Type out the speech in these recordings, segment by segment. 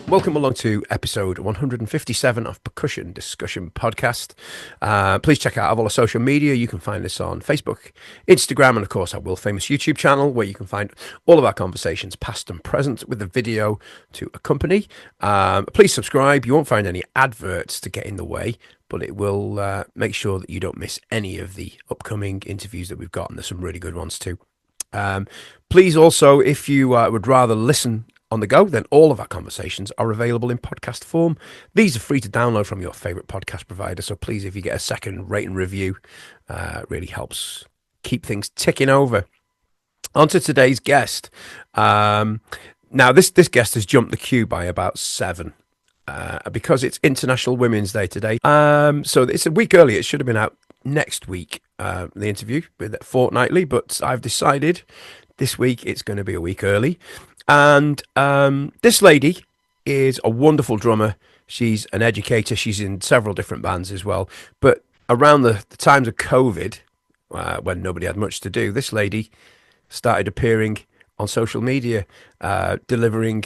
Welcome along to episode 157 of Percussion Discussion Podcast. Please check out all our social media. You can find us on Facebook, Instagram, and of course our world famous YouTube channel, where you can find all of our conversations, past and present, with the video to accompany. Please subscribe. You won't find any adverts to get in the way, but it will make sure that you don't miss any of the upcoming interviews that we've got, and there's some really good ones too. Please also, if you would rather listen on the go, then all of our conversations are available in podcast form. These are free to download from your favorite podcast provider. So please, if you get a second, rate and review. It really helps keep things ticking over. On to today's guest. Now, this guest has jumped the queue by about 7 because it's International Women's Day today. So it's a week early. It should have been out next week, the interview, with fortnightly, but I've decided this week it's going to be a week early. And this lady is a wonderful drummer. She's an educator. She's in several different bands as well. But around the times of COVID, when nobody had much to do, this lady started appearing on social media, delivering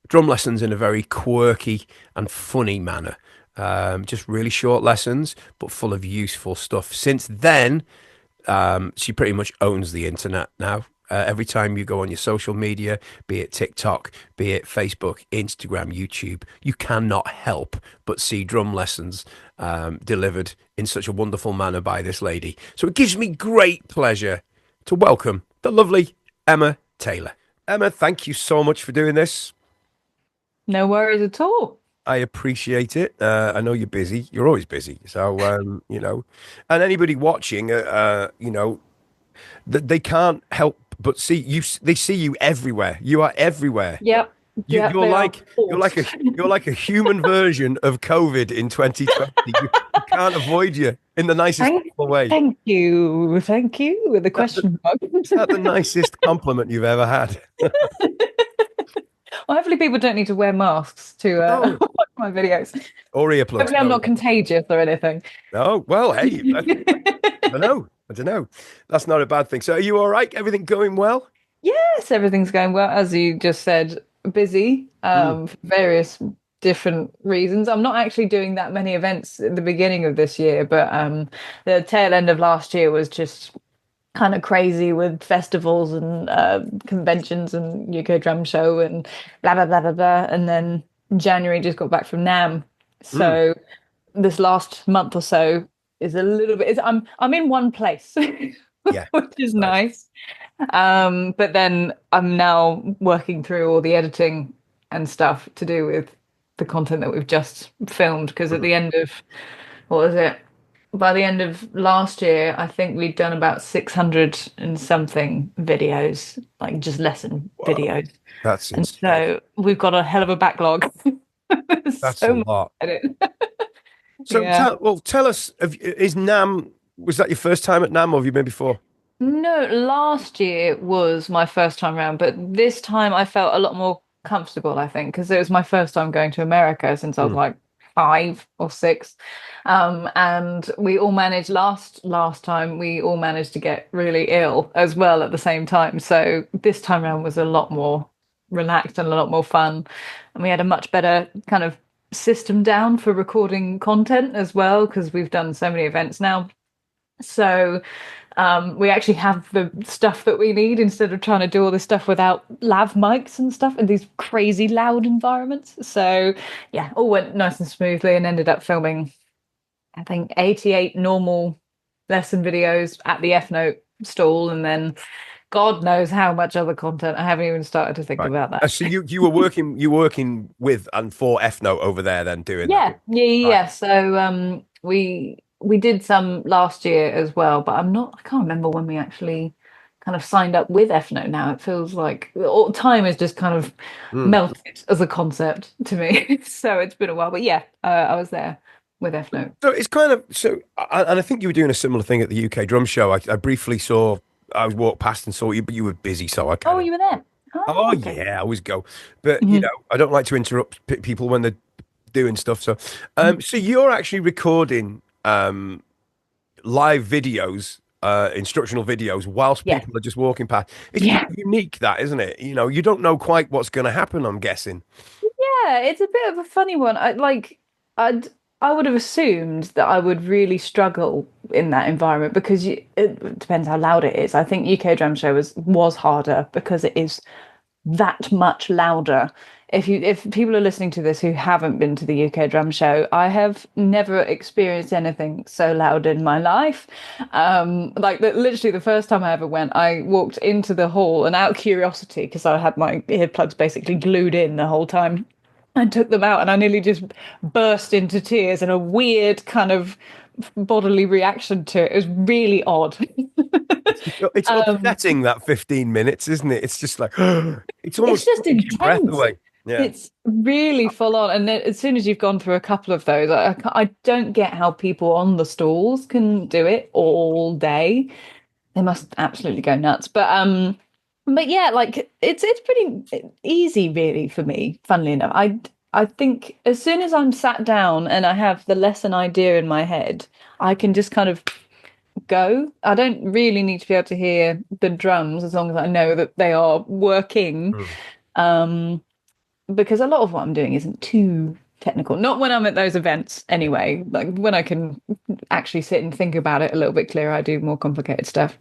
drum lessons in a very quirky and funny manner. Just really short lessons, but full of useful stuff. Since then, she pretty much owns the internet now. Every time you go on your social media, be it TikTok, be it Facebook, Instagram, YouTube, you cannot help but see drum lessons delivered in such a wonderful manner by this lady. So it gives me great pleasure to welcome the lovely Emma Taylor. Emma, thank you so much for doing this. No worries at all. I appreciate it. I know you're busy. You're always busy. So, and anybody watching, they can't help but see you. They see you everywhere. You are everywhere. Yep. Yep, You're like a human version of COVID in 2020. You can't avoid you in the nicest possible way. Thank you. With the question mark. Is that the nicest compliment you've ever had? Well, hopefully people don't need to wear masks to watch my videos. Or earplugs. Hopefully I'm not contagious or anything. No, well, hey, I don't know. That's not a bad thing. So are you all right? Everything going well? Yes, everything's going well. As you just said, busy for various different reasons. I'm not actually doing that many events at the beginning of this year, but the tail end of last year was just kind of crazy with festivals and conventions and UK Drum Show and blah, blah, blah, blah, blah. And then January just got back from NAMM. So this last month or so is a little bit, I'm in one place, Yeah, which is nice. But then I'm now working through all the editing and stuff to do with the content that we've just filmed. Because at the end of, what was it? By the end of last year, I think we'd done about 600 and something videos, like just lesson videos. That's and so we've got a hell of a backlog. That's a lot. So tell us, is NAMM, was that your first time at NAMM or have you been before? No, last year was my first time around, but this time I felt a lot more comfortable, I think, because it was my first time going to America since I was like 5 or 6. And we all managed last time we all managed to get really ill as well at the same time. So this time around was a lot more relaxed and a lot more fun. And we had a much better kind of system down for recording content as well, because we've done so many events now. So we actually have the stuff that we need instead of trying to do all this stuff without lav mics and stuff in these crazy loud environments. So yeah, all went nice and smoothly and ended up filming, I think, 88 normal lesson videos at the Fnote stall, and then God knows how much other content. I haven't even started to think about that. So you were working with and for Fnote over there then doing that? Yeah. So we did some last year as well, but I can't remember when we actually kind of signed up with Fnote now. It feels like all time is just kind of melted as a concept to me. So it's been a while, but yeah, I was there with Fnote. So it's kind of, and I think you were doing a similar thing at the UK Drum Show. I briefly saw, I walked past and saw you, but you were busy, so I kind of... you were there? Okay. Yeah, I always go. But, I don't like to interrupt people when they're doing stuff. So, so you're actually recording live videos, instructional videos, whilst people are just walking past. It's unique, that, isn't it? You don't know quite what's going to happen, I'm guessing. Yeah, it's a bit of a funny one. I'd I would have assumed that I would really struggle in that environment because it depends how loud it is. I think UK Drum Show was harder because it is that much louder. If people are listening to this who haven't been to the UK Drum Show, I have never experienced anything so loud in my life. Literally the first time I ever went, I walked into the hall and out of curiosity because I had my earplugs basically glued in the whole time. I took them out and I nearly just burst into tears and a weird kind of bodily reaction to it. It was really odd. It's Um, upsetting that 15 minutes, isn't it? It's just like it's it's almost just takes your breath intense. away. Yeah. It's really full on. And then as soon as you've gone through a couple of those, I don't get how people on the stalls can do it all day. They must absolutely go nuts. But yeah, like it's pretty easy really for me, funnily enough. I think as soon as I'm sat down and I have the lesson idea in my head, I can just kind of go. I don't really need to be able to hear the drums as long as I know that they are working. Mm. Um, because a lot of what I'm doing isn't too technical. Not when I'm at those events anyway. Like when I can actually sit and think about it a little bit clearer, I do more complicated stuff.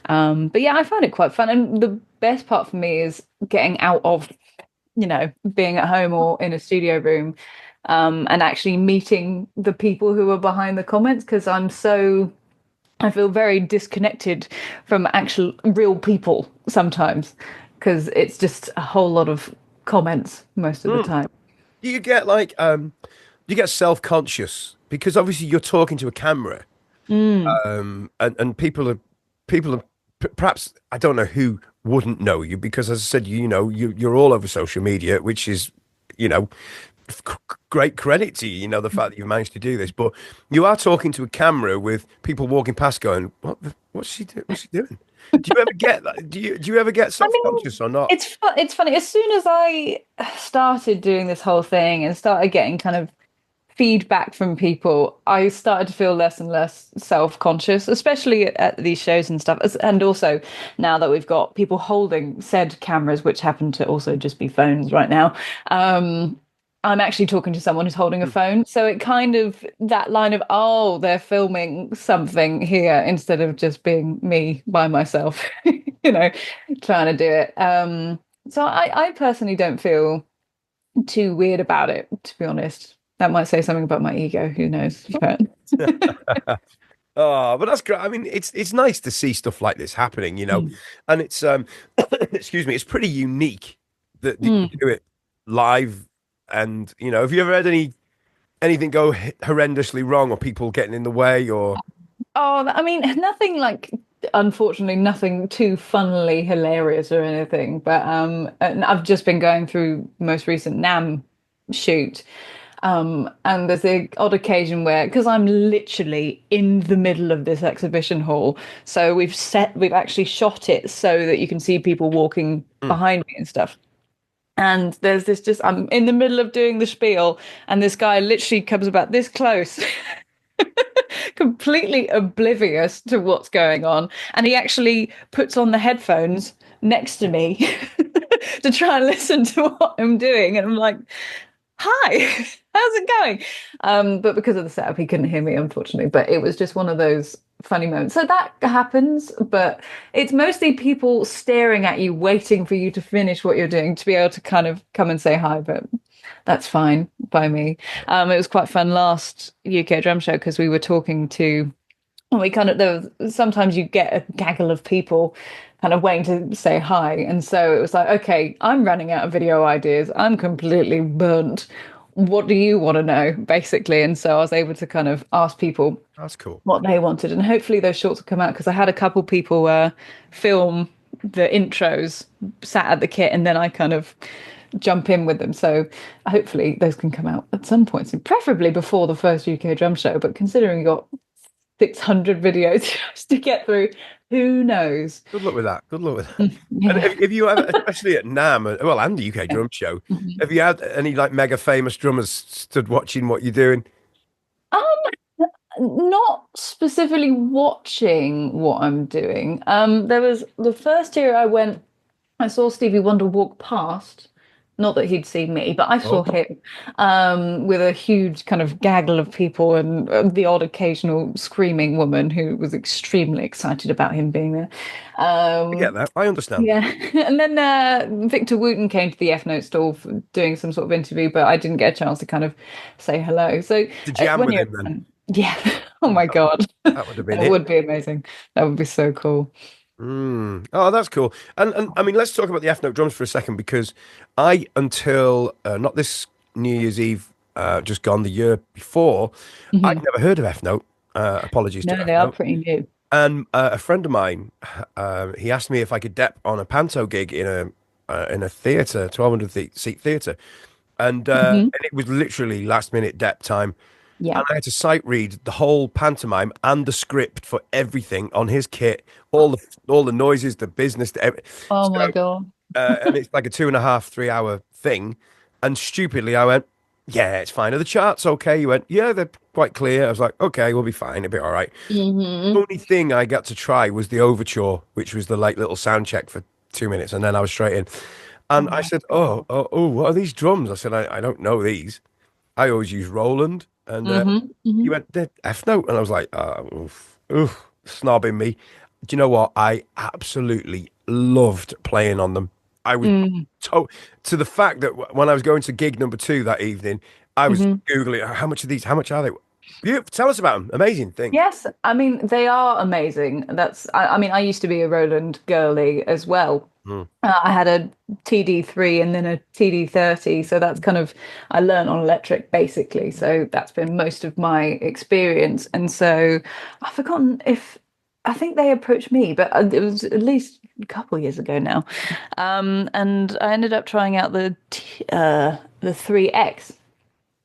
But yeah, I find it quite fun. And the best part for me is getting out of, being at home or in a studio room, and actually meeting the people who are behind the comments because I feel very disconnected from actual real people sometimes because it's just a whole lot of comments most of the Mm. time. Do you get like do you get self-conscious because obviously you're talking to a camera, Mm. and people are perhaps I don't know who wouldn't know you because as I said, you're all over social media, which is you know c- great credit to you, the fact that you've managed to do this, but you are talking to a camera with people walking past going, what's she doing? What's she doing? Do you ever get that? Do you ever get I mean, self-conscious or not? it's funny. As soon as I started doing this whole thing and started getting kind of feedback from people, I started to feel less and less self-conscious, especially at these shows and stuff. And also now that we've got people holding said cameras, which happen to also just be phones right now, I'm actually talking to someone who's holding a phone. So it kind of that line of, oh, they're filming something here instead of just being me by myself, you know, trying to do it. So I personally don't feel too weird about it, to be honest. That might say something about my ego, who knows? But Oh, but that's great. I mean, it's nice to see stuff like this happening, Mm. and it's excuse me, it's pretty unique that you Mm. do it live. And have you ever had anything go horrendously wrong, or people getting in the way, or Oh, I mean, nothing like, unfortunately, nothing too funnily hilarious or anything. But and I've just been going through most recent NAM shoot. And there's the odd occasion where, because I'm literally in the middle of this exhibition hall, so we've actually shot it so that you can see people walking Mm. behind me and stuff. And there's this just, I'm in the middle of doing the spiel, and this guy literally comes about this close, completely oblivious to what's going on. And he actually puts on the headphones next to me to try and listen to what I'm doing. And I'm like, hi, how's it going? But because of the setup, he couldn't hear me, unfortunately. But it was just one of those funny moments. So that happens, but it's mostly people staring at you, waiting for you to finish what you're doing to be able to kind of come and say hi. But that's fine by me. It was quite fun last UK Drum Show because we were talking to, and we kind of, sometimes you get a gaggle of people kind of waiting to say hi. And so it was like, okay, I'm running out of video ideas. I'm completely burnt. What do you want to know, basically? And so I was able to kind of ask people that's cool. what they wanted. And hopefully those shorts will come out because I had a couple people film the intros sat at the kit and then I kind of jump in with them. So hopefully those can come out at some point, and preferably before the first UK Drum Show. But considering you got 600 videos to get through, who knows? Good luck with that. Good luck with that. And Yeah. if you ever, especially at NAM, well, and the UK Drum Show, Mhm. have you had any like mega famous drummers stood watching what you're doing? Not specifically watching what I'm doing. There was the first year I went, I saw Stevie Wonder walk past, Not that he'd seen me, but I saw Oh, him with a huge kind of gaggle of people and the odd occasional screaming woman who was extremely excited about him being there. I get Um, that. I understand that. yeah, and then Victor Wooten came to the F Note stall for doing some sort of interview, but I didn't get a chance to kind of say hello. So To jam when with you're, him then. yeah, oh Mm, my God, that would have been that it. would be amazing. That would be so cool. Oh, that's cool. And I mean, let's talk about the F note drums for a second because I, until not this New Year's Eve, just gone the year before, I'd Hmm. never heard of F note. Apologies to No, F they are note. pretty new. And a friend of mine, he asked me if I could dep on a panto gig in a theatre, 1,200 seat theatre, Hmm. and it was literally last minute dep time. Yeah. And I had to sight read the whole pantomime and the script for everything on his kit, all the noises, the business. Oh So, my God. and it's like a 2.5, 3 hour thing. And stupidly, I went, "Yeah, it's fine. Are the charts okay?" He went, "Yeah, they're quite clear." I was like, "Okay, we'll be fine. It'll be all right." Hmm. Only thing I got to try was the overture, which was the like little sound check for 2 minutes, and then I was straight in. And Oh I my said, "Oh, God. oh, oh, what are these drums?" I said, "I don't know these. I always use Roland." And Hmm. he Hmm. went, "The F note," and I was like, oof, oof, snobbing me. Do you know what? I absolutely loved playing on them. I was Mm. to to the fact that when I was going to gig number two that evening, I was Hmm. Googling how much are these? How much are they? You tell us about them. Amazing things. Yes, I mean they are amazing. I mean I used to be a Roland girly as well. Hmm. I had a TD3 and then a TD30, so that's kind of I learned on electric basically. So that's been most of my experience. And so I've forgotten if I think they approached me, but it was at least a couple of years ago now. And I ended up trying out the 3X.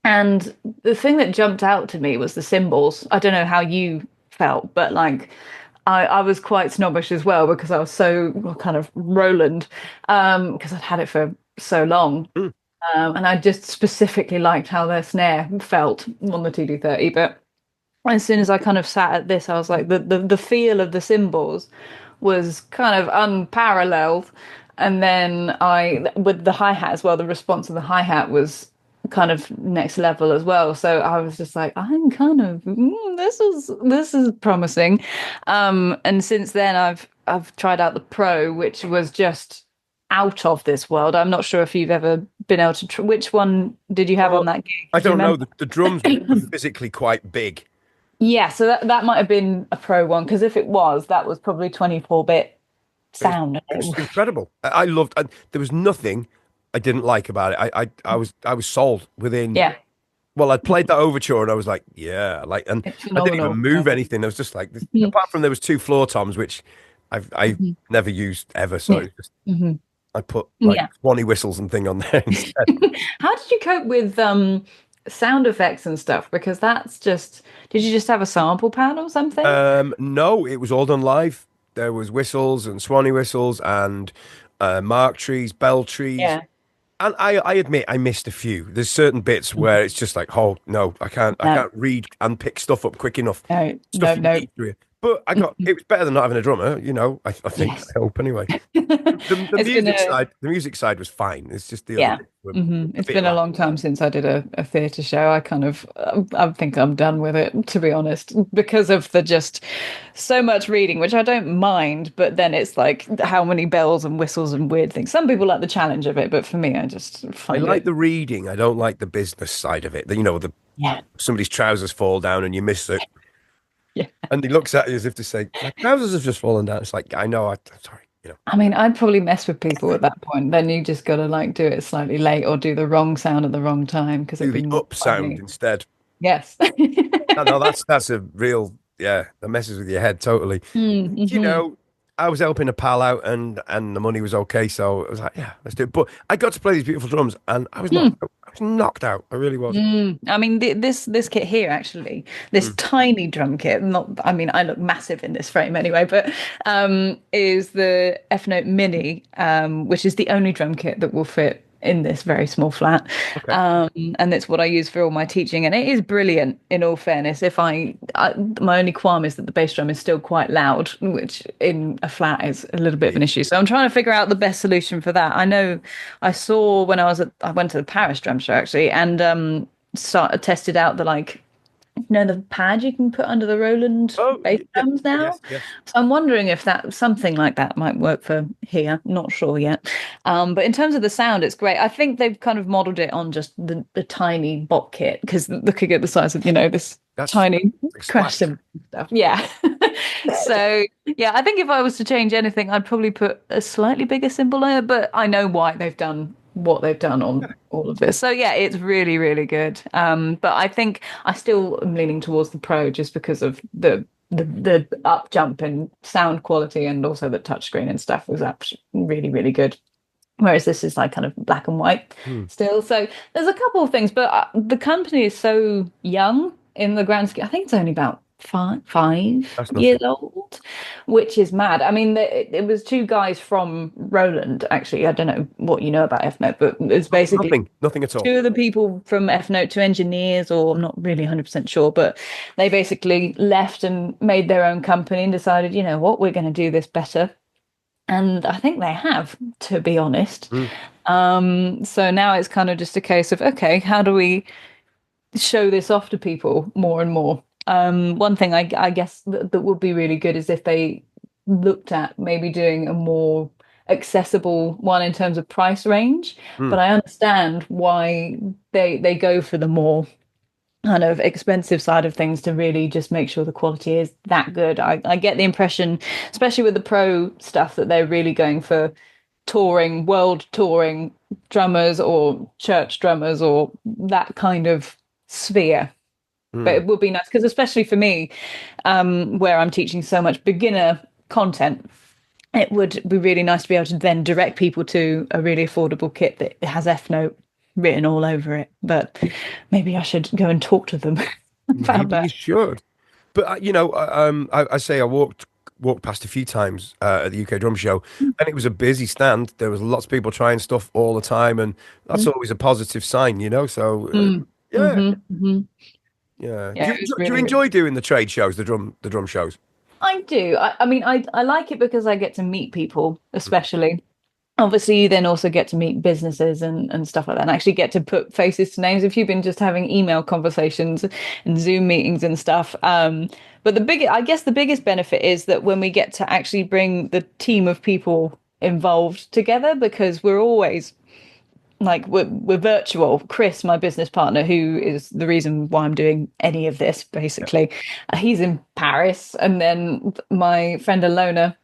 And the thing that jumped out to me was the cymbals. I don't know how you felt, but like I was quite snobbish as well because I was so kind of Roland, because I'd had it for so long. Hmm. And I just specifically liked how their snare felt on the TD30. But as soon as I kind of sat at this, I was like the feel of the cymbals was kind of unparalleled. And then I with the hi-hat as well, the response of the hi-hat was kind of next level as well. So I was just like, I'm kind of this is promising. And since then I've tried out the Pro, which was just out of this world. I'm not sure if you've ever been able to which one did you have on Well, that gig? I Do you don't know. remember? The drums were physically quite big. Yeah, so that might have been a Pro one because if it was, that was probably 24-bit It was, sound. it was incredible. I loved. There was nothing I didn't like about it. I was sold within. Yeah, Well, I'd played that overture and I was like, yeah, like, and it's I didn't even phenomenal. move anything. I was just like, this, Mhm. apart from there was two floor toms, which I've Mhm. never used ever. So Yeah. it's just, Hmm. I put like Yeah. Swanee whistles and thing on there instead. How did you cope with sound effects and stuff? Because that's just, did you just have a sample pad or something? No, it was all done live. There was whistles and Swanee whistles and mark trees, bell trees. Yeah. And I admit I missed a few. There's certain bits where it's just like, oh no, I No, can't read and pick stuff up quick enough. no, no, Stuff you no. need to hear. But it was better than not having a drummer, I think, Yes. I hope anyway. The It's been music a side, the music side was fine. It's just the other Yeah. bits were a It's bit been a like, long time since I did a theatre show. I kind of, I think I'm done with it, to be honest, because of the just so much reading, which I don't mind, but then it's like how many bells and whistles and weird things. Some people like the challenge of it, but for me, I just I find like it, the reading. I don't like the business side of it. The yeah, somebody's trousers fall down and you miss it. yeah. And he looks at you as if to say, my trousers have just fallen down. It's like, I know, I'm sorry, I mean, I'd probably mess with people at that point. Then you just got to like do it slightly late or do the wrong sound at the wrong time because do it'd be the more up sound funny. instead. Yes. No, that's a real, yeah, that messes with your head totally. You Mm-hmm. know, I was helping a pal out and the money was okay, so I was like, yeah, let's do it. But I got to play these beautiful drums and I was knocked out. I was knocked out. I really was. I mean, this kit here actually, this Mm. tiny drum kit. Not, I mean, I look massive in this frame anyway, but is the F Note Mini, which is the only drum kit that will fit in this very small flat. Okay. And it's what I use for all my teaching. And it is brilliant, in all fairness. My only qualm is that the bass drum is still quite loud, which in a flat is a little bit of an issue. So I'm trying to figure out the best solution for that. I know I saw when I went to the Paris drum show actually, and tested out the like the pad you can put under the Roland Oh, bass drums now. yes, yes. So I'm wondering if that something like that might work for here. Not sure yet. But in terms of the sound, it's great. I think they've kind of modeled it on just the tiny bot kit because looking at the size of this That's tiny crash splash. cymbal stuff. Yeah. So yeah, I think if I was to change anything, I'd probably put a slightly bigger cymbal on it. But I know why they've done what they've done on all of this. So yeah, it's really, really good. But I think I still am leaning towards the Pro just because of the up jump in sound quality and also the touchscreen and stuff was actually really, really good. Whereas this is like kind of black and white still. So there's a couple of things, but the company is so young in the grand scheme. I think it's only about five That's years nothing. old, which is mad. I mean, it was two guys from Roland, actually. I don't know what you know about Fnote, but it's basically Nothing at all. two of the people from Fnote, two engineers, or I'm not really 100% sure, but they basically left and made their own company and decided, you know what, we're going to do this better. And I think they have, to be honest. Mm. So now it's kind of just a case of, okay, how do we show this off to people more and more? One thing I guess that would be really good is if they looked at maybe doing a more accessible one in terms of price range. Mm. But I understand why they go for the more kind of expensive side of things to really just make sure the quality is that good. I get the impression, especially with the pro stuff, that they're really going for world touring drummers or church drummers or that kind of sphere. But Mm. it would be nice because, especially for me, where I'm teaching so much beginner content, it would be really nice to be able to then direct people to a really affordable kit that has F Note written all over it. But maybe I should go and talk to them about Maybe you that. should. But I say I walked past a few times at the UK Drum Show, and it was a busy stand. There was lots of people trying stuff all the time, and that's always a positive sign. So Mm. yeah, Hmm. Hmm. yeah. Yeah, it was Do you really good. enjoy doing the trade shows, the drum shows? I do. I mean, I like it because I get to meet people, especially. Obviously, you then also get to meet businesses and stuff like that, and actually get to put faces to names if you've been just having email conversations and Zoom meetings and stuff. But I guess the biggest benefit is that when we get to actually bring the team of people involved together, because we're always like we're virtual. Chris, my business partner, who is the reason why I'm doing any of this, basically, he's in Paris, and then my friend Alona,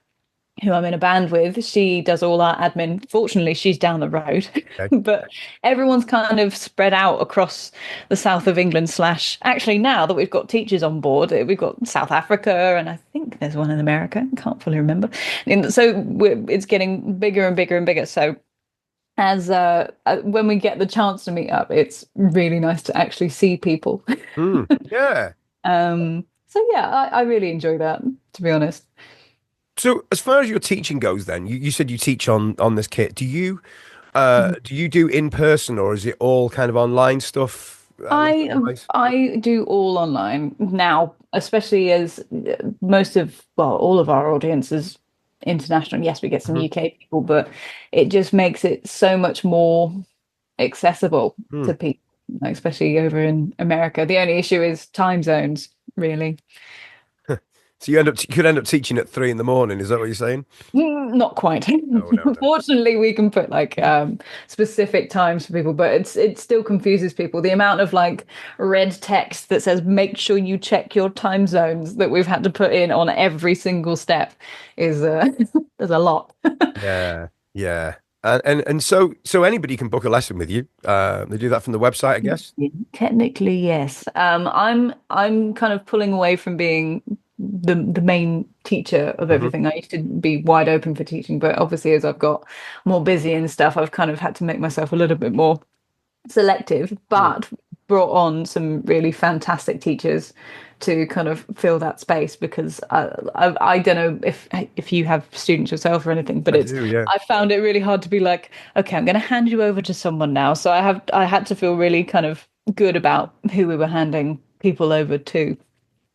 who I'm in a band with, she does all our admin. Fortunately, she's down the road, Okay. but everyone's kind of spread out across the south of England. Slash, actually, now that we've got teachers on board, we've got South Africa, and I think there's one in America. I can't fully remember. And so it's getting bigger and bigger and bigger. So as when we get the chance to meet up, it's really nice to actually see people. Mm. Yeah. So yeah, I really enjoy that, to be honest. So as far as your teaching goes, then you said you teach on this kit. Do you do in person or is it all kind of online stuff? I Otherwise? I do all online now, especially as all of our audience is international. Yes, we get some Mhm. UK people, but it just makes it so much more accessible Hmm. to people, like, especially over in America. The only issue is time zones, really. So you could end up teaching at 3 in the morning. Is that what you're saying? Not quite. No, no, no. Fortunately, we can put like specific times for people, but it still confuses people. The amount of like red text that says "make sure you check your time zones" that we've had to put in on every single step is there's a lot. Yeah, yeah. And so anybody can book a lesson with you. They do that from the website, I guess. Technically, yes. I'm kind of pulling away from being the main teacher of Hmm. everything. I used to be wide open for teaching, but obviously as I've got more busy and stuff, I've kind of had to make myself a little bit more selective, Hmm. but brought on some really fantastic teachers to kind of fill that space because I don't know if you have students yourself or anything, but I do, yeah. I found it really hard to be like, okay, I'm going to hand you over to someone now. So I had to feel really kind of good about who we were handing people over to.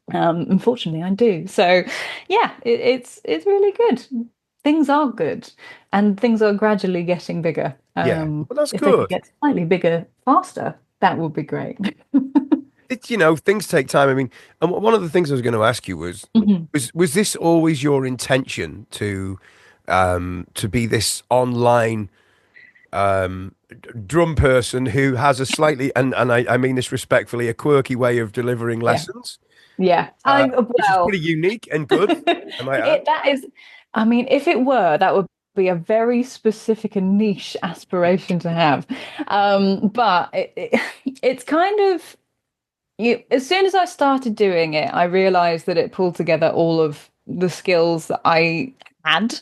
Unfortunately, I do. So yeah, it's really good. Things are good, and things are gradually getting bigger. Yeah. Well, that's If they could good. get slightly bigger faster, that would be great. It's, things take time. I mean, and one of the things I was going to ask you was, Mhm. was this always your intention to be this online drum person who has a slightly, and I mean this respectfully, a quirky way of delivering Yeah. lessons, Yeah. which is Well, pretty unique and good, I might add. that is, I mean, if it were, that would be a very specific and niche aspiration to have. But it's kind of as soon as I started doing it, I realized that it pulled together all of the skills that I had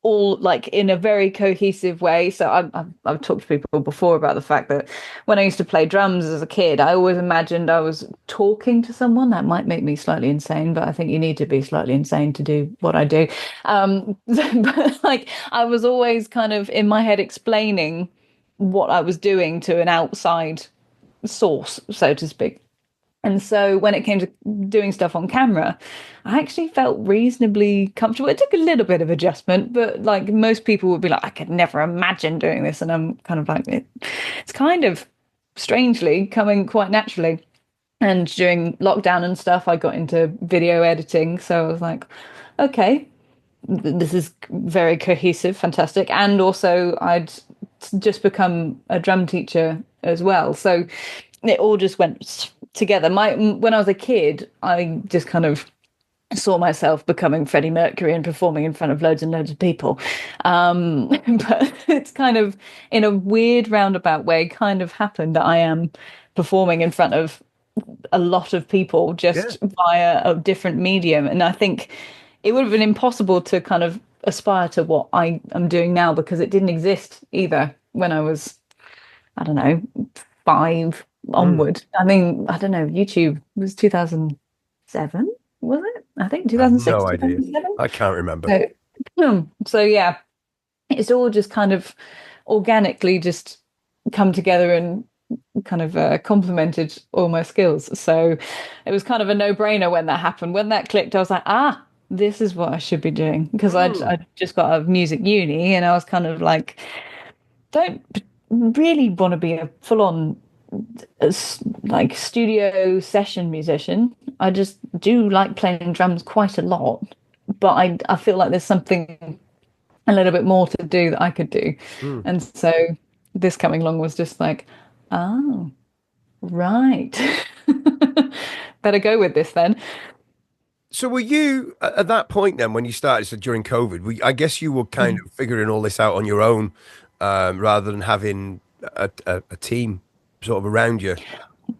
all like in a very cohesive way. So I've talked to people before about the fact that when I used to play drums as a kid, I always imagined I was talking to someone. That might make me slightly insane, but I think you need to be slightly insane to do what I do. But like I was always kind of in my head explaining what I was doing to an outside source, so to speak. And so when it came to doing stuff on camera, I actually felt reasonably comfortable. It took a little bit of adjustment, but like most people would be like, I could never imagine doing this. And I'm kind of like, it's kind of strangely coming quite naturally. And during lockdown and stuff, I got into video editing. So I was like, okay, this is very cohesive, fantastic. And also, I'd just become a drum teacher as well. So it all just went together. When I was a kid, I just kind of saw myself becoming Freddie Mercury and performing in front of loads and loads of people. But it's kind of in a weird roundabout way kind of happened that I am performing in front of a lot of people Yeah. just via a different medium. And I think it would have been impossible to kind of aspire to what I am doing now because it didn't exist either when I was, I don't know, 5 Mm. onward. I mean, I don't know, YouTube was 2007, was it? I think I have 2006, no idea. 2007. I can't remember. So, so yeah, it's all just kind of organically just come together and kind of complemented all my skills. So it was kind of a no-brainer when that happened. When that clicked, I was like, this is what I should be doing because Mm. I'd just got a music uni and I was kind of like, don't really want to be a full-on like studio session musician. I just do like playing drums quite a lot, but I feel like there's something a little bit more to do that I could do. Mm. And so this coming along was just like, oh, right. Better go with this then. So were you at that point then when you started, so during COVID, I guess you were kind of figuring all this out on your own, rather than having a team sort of around you.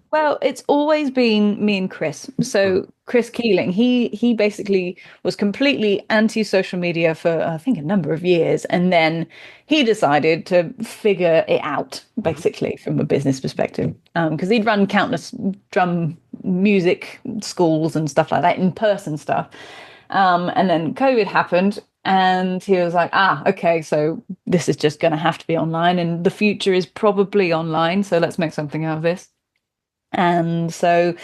Well, it's always been me and Chris. Mm. So Chris Keeling, he basically was completely anti-social media for I think a number of years, and then he decided to figure it out Mhm. basically from a business perspective, because he'd run countless drum music schools and stuff like that, in person stuff. And then COVID happened, and he was like, okay, so this is just going to have to be online, and the future is probably online, so let's make something out of this. And so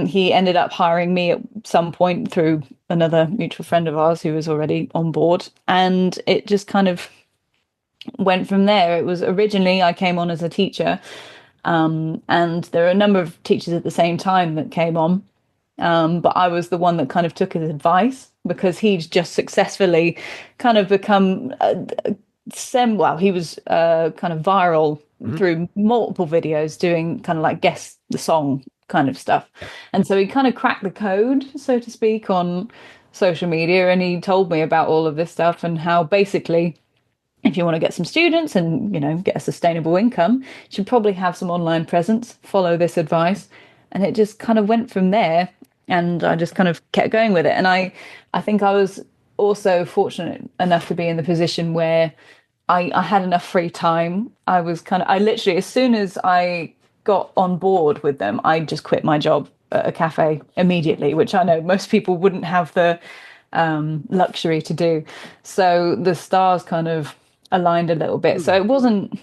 he ended up hiring me at some point through another mutual friend of ours who was already on board. And it just kind of went from there. It was originally I came on as a teacher, and there were a number of teachers at the same time that came on. But I was the one that kind of took his advice because he'd just successfully kind of become well, he was kind of viral Mhm. through multiple videos doing kind of like guess the song kind of stuff. Yeah. And so he kind of cracked the code, so to speak, on social media. And he told me about all of this stuff and how basically, if you want to get some students and, get a sustainable income, you should probably have some online presence, follow this advice. And it just kind of went from there. And I just kind of kept going with it. And I think I was also fortunate enough to be in the position where I had enough free time. I literally, as soon as I got on board with them, I just quit my job at a cafe immediately, which I know most people wouldn't have the luxury to do. So the stars kind of aligned a little bit. So it wasn't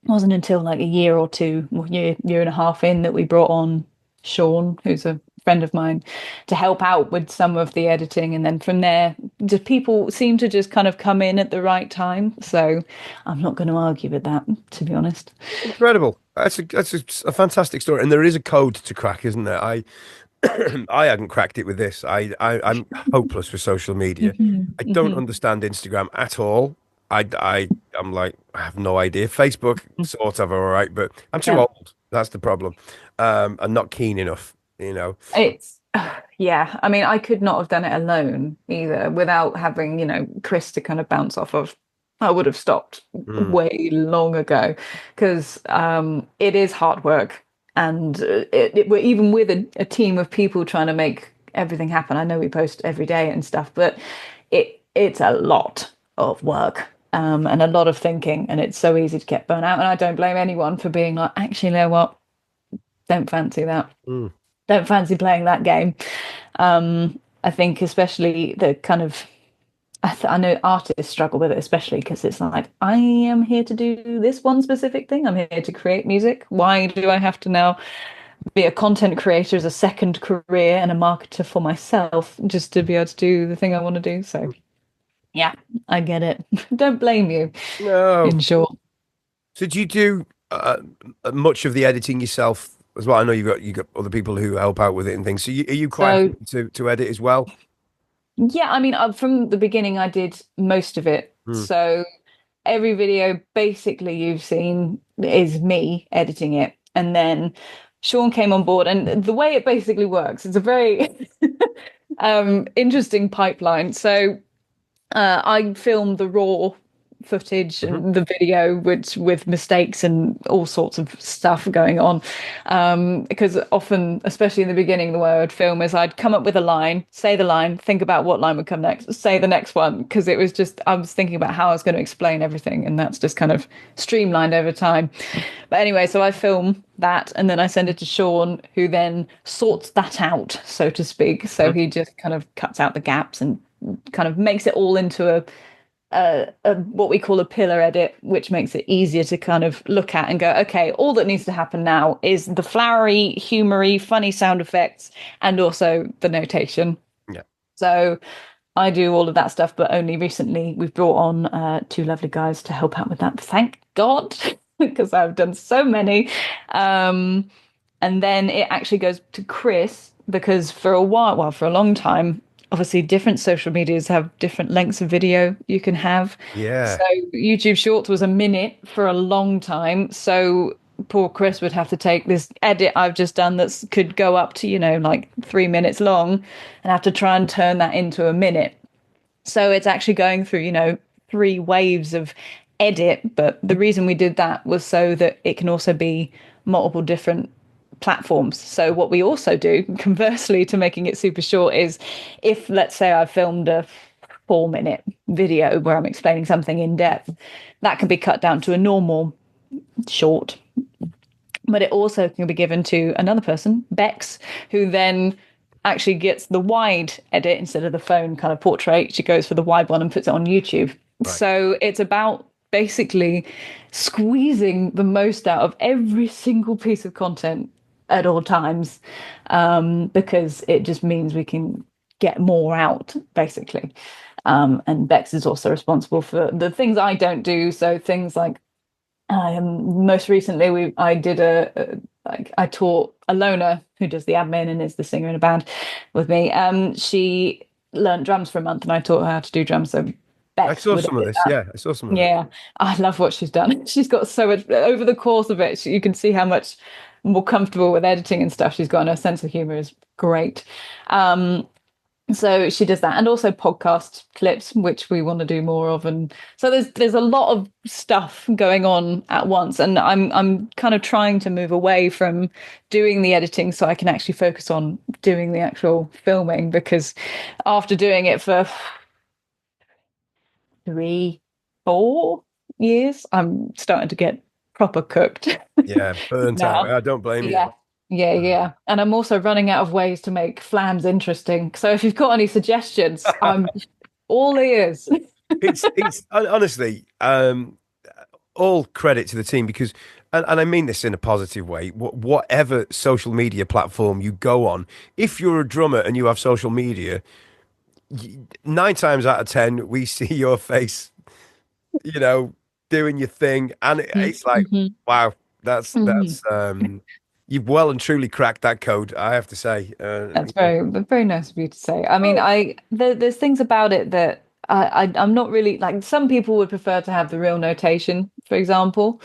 until like a year or two, well, year and a half in, that we brought on Sean, who's a friend of mine, to help out with some of the editing. And then from there, just people seem to just kind of come in at the right time. So I'm not going to argue with that, to be honest. Incredible. That's a fantastic story, and there is a code to crack, isn't there? I hadn't cracked it with this. I'm hopeless with social media. Mhm, I don't mhm. understand Instagram at all. I'm like, I have no idea. Facebook sort of all right, but I'm too Yeah, old. That's the problem. And not keen enough, you know. it's yeah. I mean, I could not have done it alone either without having, Chris to kind of bounce off of. I would have stopped Mm. way long ago because it is hard work, and we're even with a team of people trying to make everything happen. I know we post every day and stuff, but it's a lot of work. And a lot of thinking, and it's so easy to get burnt out. And I don't blame anyone for being like, actually, you know what? Don't fancy that. Mm. Don't fancy playing that game. I think especially the kind of I know artists struggle with it, especially because it's like, I am here to do this one specific thing. I'm here to create music. Why do I have to now be a content creator as a second career and a marketer for myself just to be able to do the thing I want to do? So yeah, I get it. Don't blame you, No. in short. So do you do much of the editing yourself as well? I know you got other people who help out with it and things. So are you quite So happy to edit as well? yeah, I mean, from the beginning, I did most of it. Mm. So every video basically you've seen is me editing it. And then Sean came on board. And the way it basically works, it's a very interesting pipeline. So I filmed the raw footage Hmm. and the video, which with mistakes and all sorts of stuff going on. Because often, especially in the beginning, the way I would film is I'd come up with a line, say the line, think about what line would come next, say the next one. Because it was just, I was thinking about how I was going to explain everything. And that's just kind of streamlined over time. But anyway, so I film that and then I send it to Sean, who then sorts that out, so to speak. So he just kind of cuts out the gaps and kind of makes it all into a what we call a pillar edit, which makes it easier to kind of look at and go, okay, all that needs to happen now is the flowery, humory, funny sound effects, and also the notation. Yeah. So I do all of that stuff, but only recently we've brought on two lovely guys to help out with that. Thank God, because I've done so many. And then it actually goes to Chris because for a while, well, for a long time, obviously different social medias have different lengths of video you can have. So Yeah. YouTube Shorts was a minute for a long time. So poor Chris would have to take this edit I've just done that could go up to, like 3 minutes long and have to try and turn that into a minute. So it's actually going through, three waves of edit. But the reason we did that was so that it can also be multiple different platforms. So what we also do, conversely to making it super short, is if let's say I filmed a 4 minute video where I'm explaining something in depth, that can be cut down to a normal short. But it also can be given to another person, Bex, who then actually gets the wide edit instead of the phone kind of portrait. She goes for the wide one and puts it on YouTube. Right. So it's about basically squeezing the most out of every single piece of content at all times, because it just means we can get more out, basically. And Bex is also responsible for the things I don't do. So things like most recently, I did like I taught Alona, who does the admin and is the singer in a band with me. She learned drums for a month, and I taught her how to do drums. So I Bex saw would have some of did this. that. Yeah, I saw some of it. Yeah, I love what she's done. She's got so much over the course of it. You can see how much more comfortable with editing and stuff she's got. And her sense of humor is great. Um, so she does that, and also podcast clips, which we want to do more of. And so there's a lot of stuff going on at once, and I'm kind of trying to move away from doing the editing so I can actually focus on doing the actual filming, because after doing it for 3, 4 years, I'm starting to get proper cooked Yeah, burnt out. now. I don't blame Yeah. you. Yeah, yeah. And I'm also running out of ways to make flams interesting. So if you've got any suggestions, I'm all ears. It's honestly, all credit to the team because, and I mean this in a positive way, whatever social media platform you go on, if you're a drummer and you have social media, 9 times out of 10, we see your face, you know, doing your thing. And it's like, Mm-hmm. wow, Hmm. you've well and truly cracked that code, I have to say. That's very nice of you to say. I mean, Oh, there's things about it that I'm not really like some people would prefer to have the real notation, for example.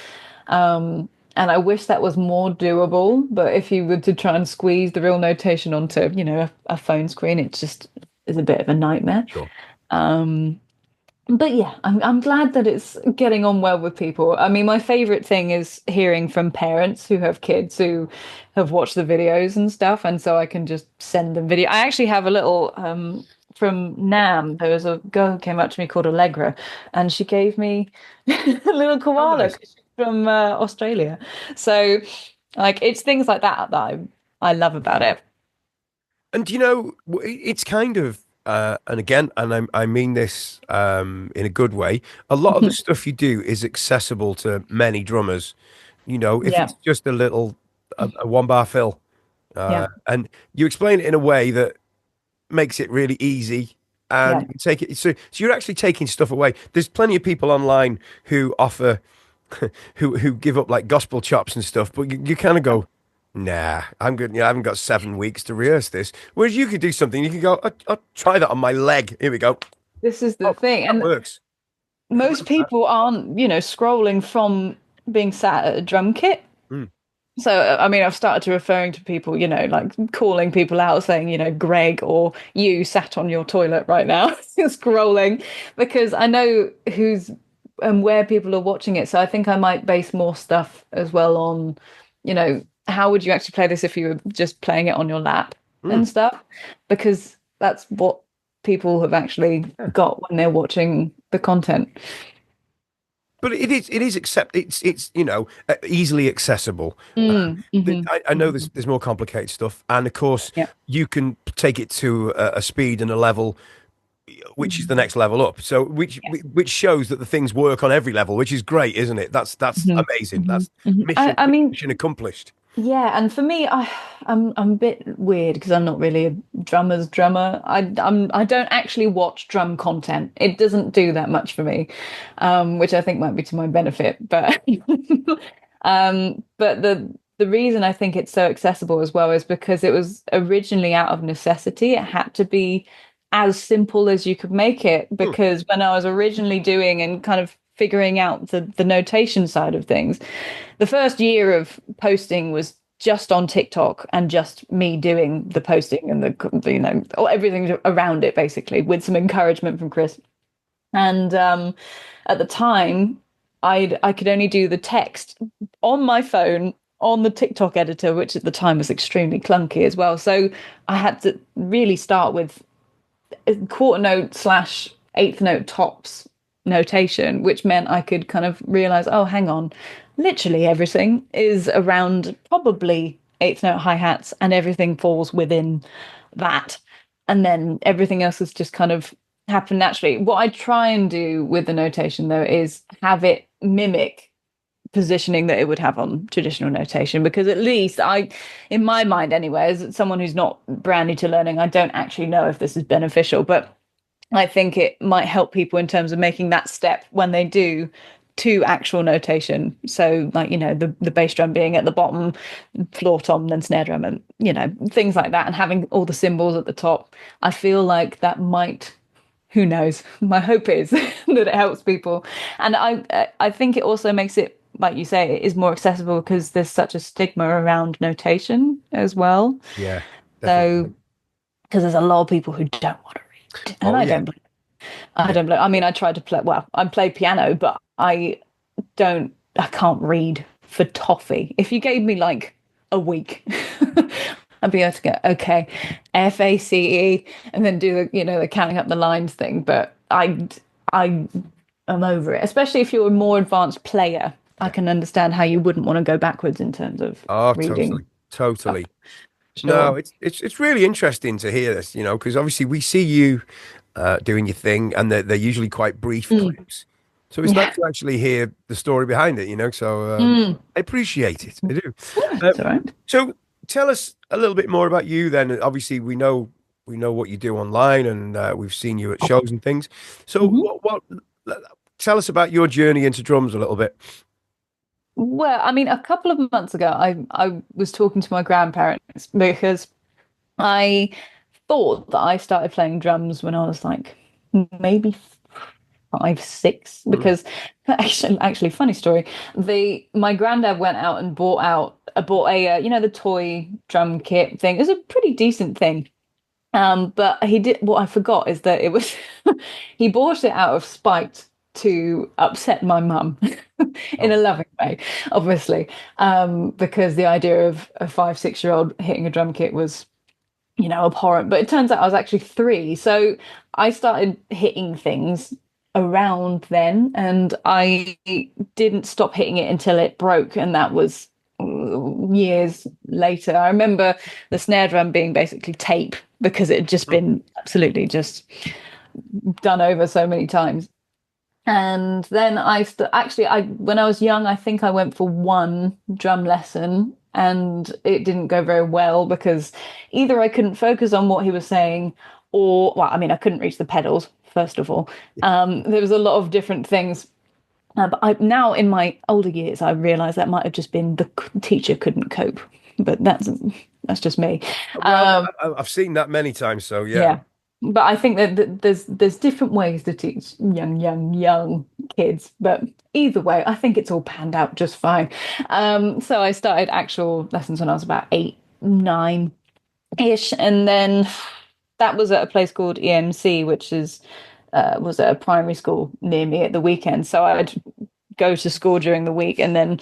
And I wish that was more doable, but if you were to try and squeeze the real notation onto, a phone screen, it just is a bit of a nightmare. sure. Um, but yeah, I'm glad that it's getting on well with people. I mean, my favorite thing is hearing from parents who have kids who have watched the videos and stuff, and so I can just send them video. I actually have a little from Nam. There was a girl who came up to me called Allegra, and she gave me a little Oh, koala 'cause nice. she's from Australia. So, like, it's things like that that I love about it. And it's kind of, and again, and I mean this in a good way. A lot of the stuff you do is accessible to many drummers. If Yeah, it's just a 1 bar fill, yeah, and you explain it in a way that makes it really easy, and yeah. you can take it. So you're actually taking stuff away. There's plenty of people online who offer, who give up like gospel chops and stuff, but you kind of go. Nah, I'm good. I haven't got 7 weeks to rehearse this. Whereas you could do something. You could go, I'll try that on my leg. Here we go. This is the Oh, thing, that and works. most people aren't, scrolling from being sat at a drum kit. Mm. So, I mean, I've started to referring to people, like calling people out saying, Greg or you sat on your toilet right now, scrolling, because I know who's and where people are watching it. So I think I might base more stuff as well on, how would you actually play this if you were just playing it on your lap Mm. and stuff? Because that's what people have actually Yeah. got when they're watching the content. But it is it's easily accessible. Mm, hmm. I know Hmm. there's more complicated stuff, and of course Yeah. you can take it to a speed and a level which is the Mhm. next level up. So Yeah. which shows that the things work on every level, which is great, isn't it? That's Hmm. amazing. Hmm. That's Hmm. mission I mean, mission accomplished. yeah, and for me, I'm a bit weird because I'm not really a drummer's drummer. I don't actually watch drum content. It doesn't do that much for me, which I think might be to my benefit. But but the reason I think it's so accessible as well is because it was originally out of necessity. It had to be as simple as you could make it Hmm. because when I was originally doing and kind of figuring out the notation side of things, the first year of posting was just on TikTok and just me doing the posting and or everything around it basically with some encouragement from Chris. And at the time, I could only do the text on my phone on the TikTok editor, which at the time was extremely clunky as well. So I had to really start with quarter note slash eighth note tops notation, which meant I could kind of realize, oh, hang on, literally everything is around probably eighth note hi-hats and everything falls within that. And then everything else is just kind of happen naturally. What I try and do with the notation though is have it mimic positioning that it would have on traditional notation because at least in my mind anyway, as someone who's not brand new to learning, I don't actually know if this is beneficial, but I think it might help people in terms of making that step when they do to actual notation. So like, the bass drum being at the bottom, floor tom, then snare drum and, things like that and having all the cymbals at the top. I feel like that might, who knows? My hope is that it helps people. And I think it also makes it, like you say, it is more accessible because there's such a stigma around notation as well. Yeah, definitely. So because there's a lot of people who don't want to read, and Oh I yeah, don't I yeah. don't play. I mean, I tried to play. Well, I play piano, but I don't. I can't read for toffee. If you gave me like a week, I'd be able to go okay, FACE, and then do the counting up the lines thing. But I am over it. Especially if you're a more advanced player, I Yeah. can understand how you wouldn't want to go backwards in terms of Oh, reading. totally. totally. No, Sure. it's really interesting to hear this, because obviously we see you doing your thing, and they're usually quite brief Mm. clips. So it's nice Yeah. to actually hear the story behind it. So Mm. I appreciate it. I do. Uh, It's all right. so tell us a little bit more about you then. Obviously, we know what you do online, and we've seen you at shows and things. So Mhm. tell us about your journey into drums a little bit. Well, I mean, a couple of months ago, I was talking to my grandparents because I thought that I started playing drums when I was like maybe 5, 6. Mm. Because actually, funny story. The My granddad went out and bought a the toy drum kit thing. It was a pretty decent thing. But he did what I forgot is that it was he bought it out of spite to upset my mum in a Oh, loving way, obviously. Because the idea of a 5, 6 year old hitting a drum kit was, abhorrent. But it turns out I was actually 3. So I started hitting things around then, and I didn't stop hitting it until it broke, and that was years later. I remember the snare drum being basically tape because it had just mm. been absolutely just done over so many times. And then actually, I when I was young, I think I went for one drum lesson, and it didn't go very well because either I couldn't focus on what he was saying, or, well, I mean, I couldn't reach the pedals, first of all. There was a lot of different things. But now in my older years, I realise that might have just been the teacher couldn't cope. But that's just me. Well, Um, I've seen that many times, so yeah. yeah, but I think that there's different ways to teach young kids. But either way, I think it's all panned out just fine. So I started actual lessons when I was about 8, 9 ish, and then that was at a place called EMC, which was at a primary school near me at the weekend. So I'd go to school during the week, and then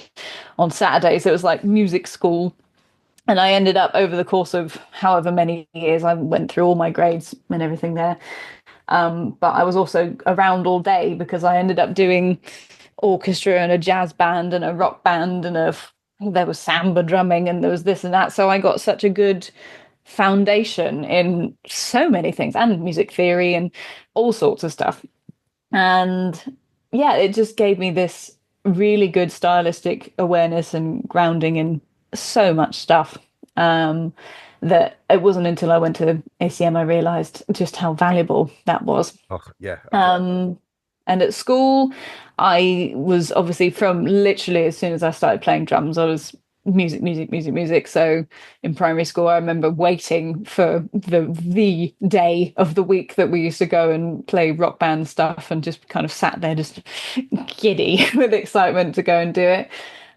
on Saturdays it was like music school. And I ended up, over the course of however many years, I went through all my grades and everything there. But I was also around all day because I ended up doing orchestra and a jazz band and a rock band, and there was samba drumming, and there was this and that. So I got such a good foundation in so many things, and music theory and all sorts of stuff. And yeah, it just gave me this really good stylistic awareness and grounding in so much stuff. That it wasn't until I went to ACM I realized just how valuable that was. Oh, yeah. Okay. Um, and at school, I was obviously, from literally as soon as I started playing drums, I was music, music, music, music. So in primary school, I remember waiting for the day of the week that we used to go and play rock band stuff, and just kind of sat there just giddy with excitement to go and do it.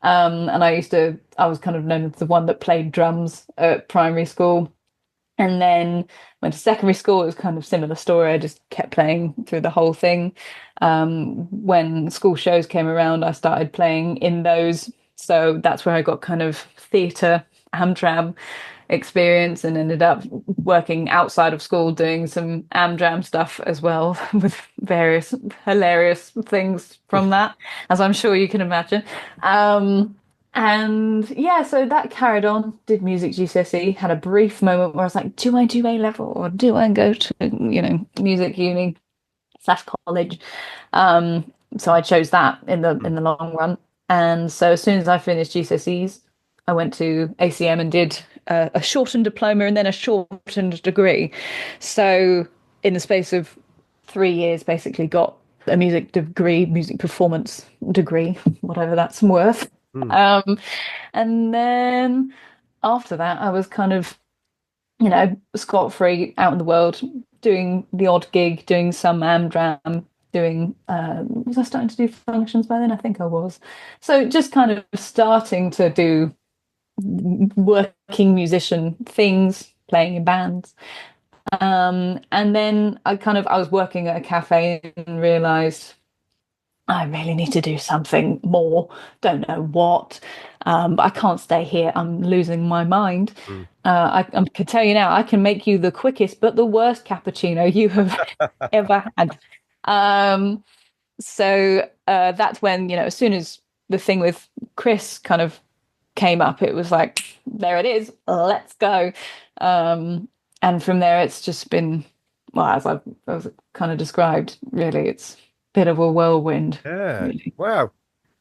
And I was kind of known as the one that played drums at primary school. And then went to secondary school, it was kind of similar story. I just kept playing through the whole thing. When school shows came around, I started playing in those. So that's where I got kind of theatre, Amdram experience, and ended up working outside of school doing some Amdram stuff as well, with various hilarious things from that, as I'm sure you can imagine. And yeah, so that carried on, did music GCSE, had a brief moment where I was like, do I do A level or do I go to, music uni / college? So I chose that in the long run. And so as soon as I finished GCSEs, I went to ACM and did a shortened diploma and then a shortened degree. So in the space of 3 years, basically got a music degree, music performance degree, whatever that's worth. Mm. Um, and then after that, I was kind of, scot-free out in the world, doing the odd gig, doing some Amdram, doing, was I starting to do functions by then? I think I was. So just kind of starting to do working musician things, playing in bands. And then I was working at a cafe and realized I really need to do something more. Don't know what, but I can't stay here. I'm losing my mind. Mm. I can tell you now, I can make you the quickest but the worst cappuccino you have ever had. Um, so that's when, as soon as the thing with Chris kind of came up, it was like, there it is, let's go. And from there, it's just been, well, as kind of described, really, it's a bit of a whirlwind, Yeah. really. Wow.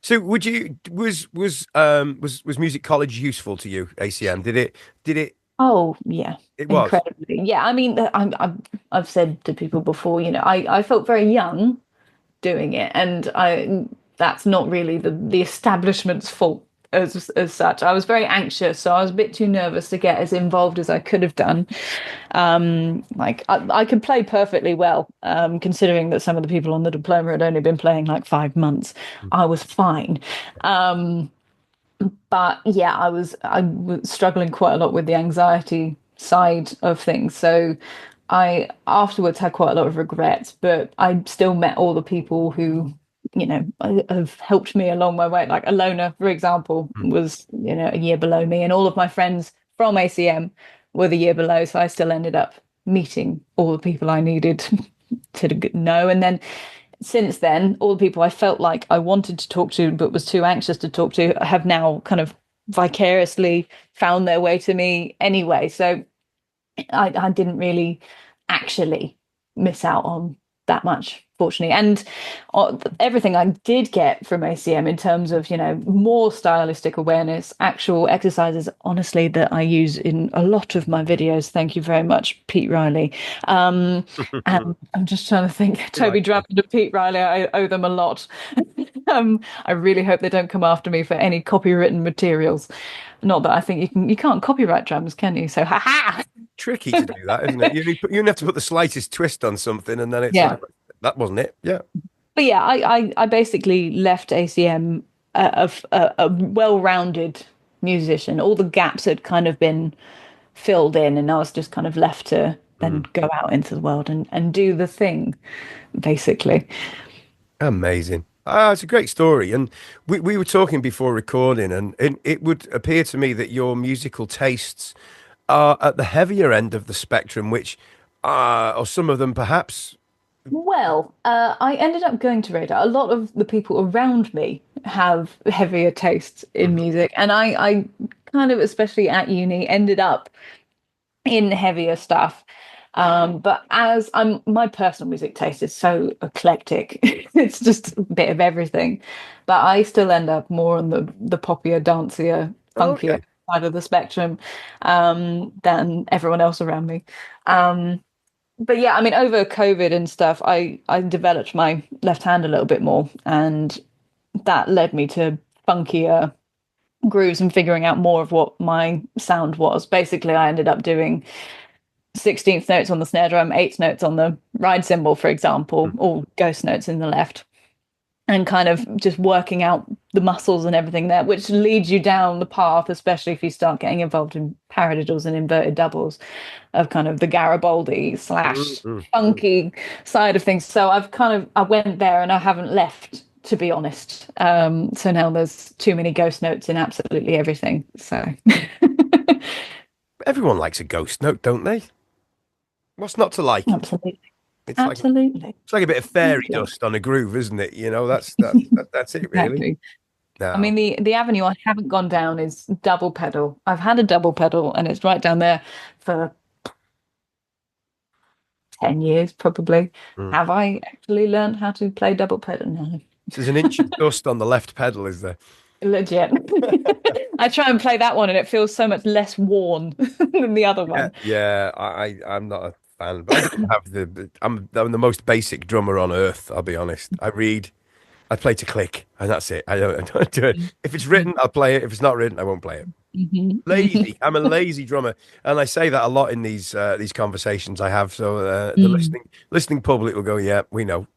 So would you was music college useful to you, ACM? Did it Oh, yeah, it was? incredibly. Yeah, I mean, I've said to people before, I felt very young doing it, and I that's not really the establishment's fault as such. I was very anxious, so I was a bit too nervous to get as involved as I could have done. Like I could play perfectly well, considering that some of the people on the diploma had only been playing like 5 months. I was fine. Um, but yeah, I was struggling quite a lot with the anxiety side of things. So I afterwards had quite a lot of regrets, but I still met all the people who, have helped me along my way. Like Alona, for example, was, a year below me, and all of my friends from ACM were the year below. So I still ended up meeting all the people I needed to know. And then since then, all the people I felt like I wanted to talk to but was too anxious to talk to have now kind of vicariously found their way to me anyway. So I didn't really actually miss out on that much, fortunately. And everything I did get from ACM in terms of, more stylistic awareness, actual exercises, honestly, that I use in a lot of my videos. Thank you very much, Pete Riley. And I'm just trying to think, You Toby like Drummond and Pete Riley, I owe them a lot. I really hope they don't come after me for any copywritten materials. Not that I think you can't copyright drums, can you? So, ha ha! tricky to do that, isn't it? You have to put the slightest twist on something, and then it's Yeah. like that wasn't it. Yeah. But yeah, I basically left ACM a well-rounded musician. All the gaps had kind of been filled in, and I was just kind of left to then Mm. go out into the world and do the thing, basically. Amazing. Ah, it's a great story. And we were talking before recording, and it would appear to me that your musical tastes are at the heavier end of the spectrum, which or some of them perhaps. Well, I ended up going to radar. A lot of the people around me have heavier tastes in Mhm. music, and I kind of, especially at uni, ended up in heavier stuff. But as my personal music taste is so eclectic, it's just a bit of everything. But I still end up more on the poppier, dancier, funkier Okay. side of the spectrum, than everyone else around me. But yeah, I mean, over COVID and stuff, I developed my left hand a little bit more, and that led me to funkier grooves and figuring out more of what my sound was. Basically, I ended up doing 16th notes on the snare drum, eighth notes on the ride cymbal, for example, all ghost notes in the left, and kind of just working out the muscles and everything there, which leads you down the path, especially if you start getting involved in paradiddles and inverted doubles, of kind of the Garibaldi Mm, slash mm, mm. funky side of things. So I went there and I haven't left, to be honest. So now there's too many ghost notes in absolutely everything. So Everyone likes a ghost note, don't they? What's not to like? absolutely, It's like absolutely, it's like a bit of fairy exactly, dust on a groove, isn't it? That's it, really. exactly. I No. mean, the avenue I haven't gone down is double pedal. I've had a double pedal, and it's right down there for 10 years, probably. Mm. Have I actually learned how to play double pedal? No. There's an inch of dust on the left pedal, is there? Legit. I try and play that one, and it feels so much less worn than the other Yeah, one. yeah. I'm not a fan, but I don't have I'm the most basic drummer on earth. I'll be honest. I play to click, and that's it. I don't do it. If it's written, I'll play it. If it's not written, I won't play it. Mhm, mhm. Lazy. I'm a lazy drummer, and I say that a lot in these conversations I have. So the Mm. listening public will go, yeah, we know.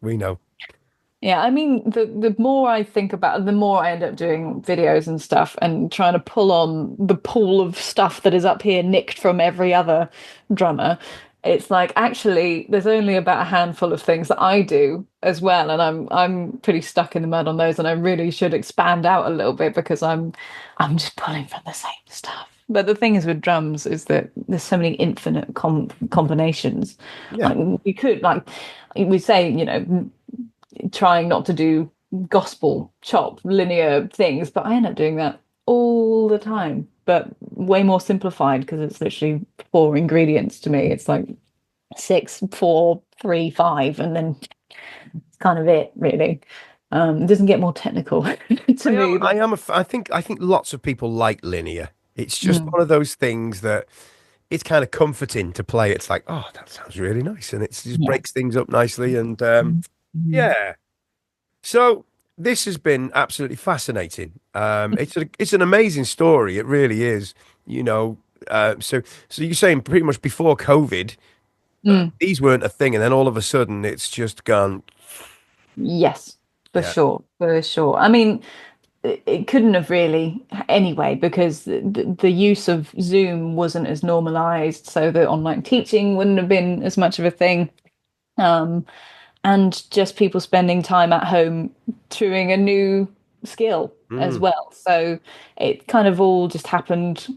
Yeah, I mean, the more I think about it, the more I end up doing videos and stuff and trying to pull on the pool of stuff that is up here nicked from every other drummer. It's like actually there's only about a handful of things that I do as well, and I'm pretty stuck in the mud on those, and I really should expand out a little bit because I'm just pulling from the same stuff. But the thing is with drums is that there's so many infinite combinations. Yeah. Like you could like we say, trying not to do gospel chop linear things, but I end up doing that all the time, but way more simplified because it's literally four ingredients to me. It's like six, four, three, five, and then it's kind of it, really. It doesn't get more technical to me. I think lots of people like linear. It's just Mm, one of those things that it's kind of comforting to play. It's like, oh, that sounds really nice, and it just yeah. breaks things up nicely. And Mhm. yeah, so this has been absolutely fascinating. It's an amazing story. It really is. You know, so you're saying pretty much before COVID, Mm, these weren't a thing, and then all of a sudden it's just gone. yes, for Yeah. sure, for sure. I mean, it couldn't have really anyway because the use of Zoom wasn't as normalized, so the online teaching wouldn't have been as much of a thing. Um, and just people spending time at home doing a new skill as Mm. well. So it kind of all just happened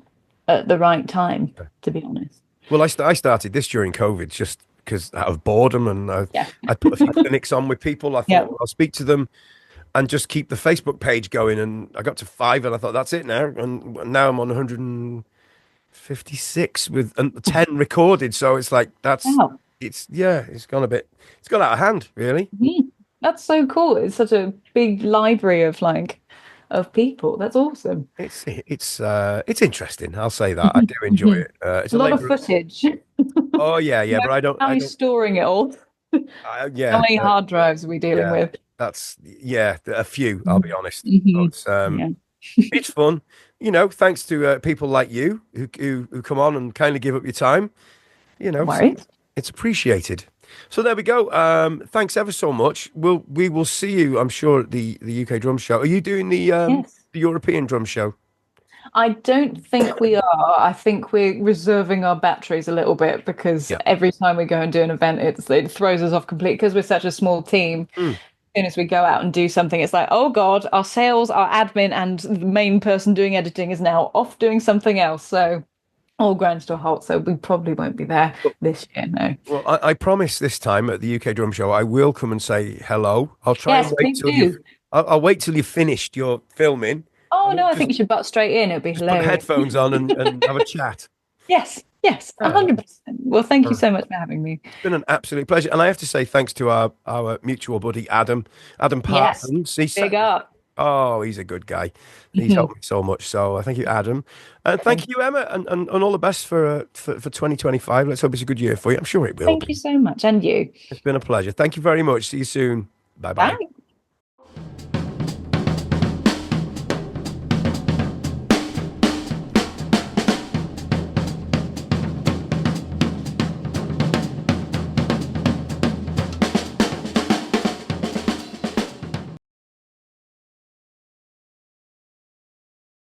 at the right time, to be honest. Well, I started this during COVID just because out of boredom, and Yeah. I put a few clinics on with people. I thought, Yeah. well, I'll speak to them and just keep the Facebook page going. And I got to 5, and I thought that's it now. And now I'm on 156 with 10 recorded. So it's like Wow. it's gone a bit, it's gone out of hand, really. Mhm. That's so cool. It's such a big library of like of people. That's awesome. It's interesting. I'll say that I do enjoy Mhm. it. It's A a lot of labor. footage. Oh yeah, yeah, Yeah. but How are you storing it all? How yeah, many hard drives are we dealing yeah. with? Yeah, a few. I'll be honest. Mhm. But Yeah. it's fun, thanks to people like you who come on and kindly give up your time. No So worries. it's appreciated. So there we go. Thanks ever so much. We will see you, I'm sure, at the UK drum show. Are you doing Yes. the European drum show? I don't think we are. I think we're reserving our batteries a little bit because Yeah. every time we go and do an event, it throws us off completely because we're such a small team. Mm. As soon as we go out and do something, it's like, oh God, our sales, our admin, and the main person doing editing is now off doing something else. So all grinds to a halt. So we probably won't be there this year. No. Well, I promise this time at the UK drum show, I will come and say hello. I'll try and Yes, wait please till you've. do. I'll wait till you've finished your filming. I Oh no, won't I think you should butt straight in. It'd be just put the hilarious. headphones on and have a chat. Yes, yes, Yeah. 100%. Well, thank you Uh, so much for having me. It's been an absolute pleasure, and I have to say thanks to our mutual buddy Adam Yes, Parsons. He big sat. up. Oh, he's a good guy. He's Mhm. helped me so much. So thank you, Adam, and Thank thank you, Emma, and all the best for 2025. Let's hope it's a good year for you. I'm sure it will thank you be. so much. And you. It's been a pleasure. Thank you very much. See you soon. Bye bye. Bye.